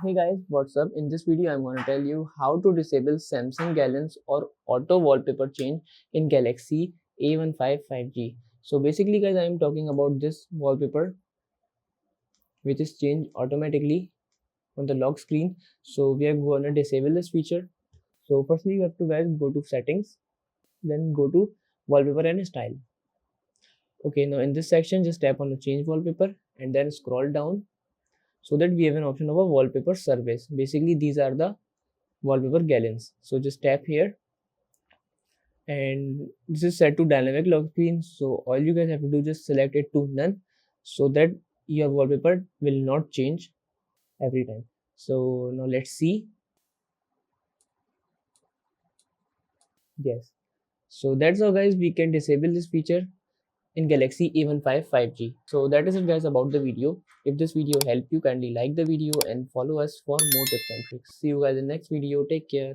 Hey guys, what's up? In this video, I'm going to tell you how to disable Samsung Gallons or auto wallpaper change in Galaxy A15 5G. So basically guys, I'm talking about this wallpaper which is changed automatically on the lock screen. So we are going to disable this feature. So firstly, you have to guys go to settings, then go to wallpaper and style. Okay, now in this section, just tap on the change wallpaper and then scroll down so that we have an option of a wallpaper service. Basically, these are the wallpaper gallons. So just tap here and this is set to dynamic lock screen. So all you guys have to do, just select it to none so that your wallpaper will not change every time. So now let's see. Yes. So that's how guys we can disable this feature in Galaxy A15 5G. So that is it guys about the video. If this video helped you, kindly like the video and follow us for more tips and tricks. See you guys in the next video. Take care.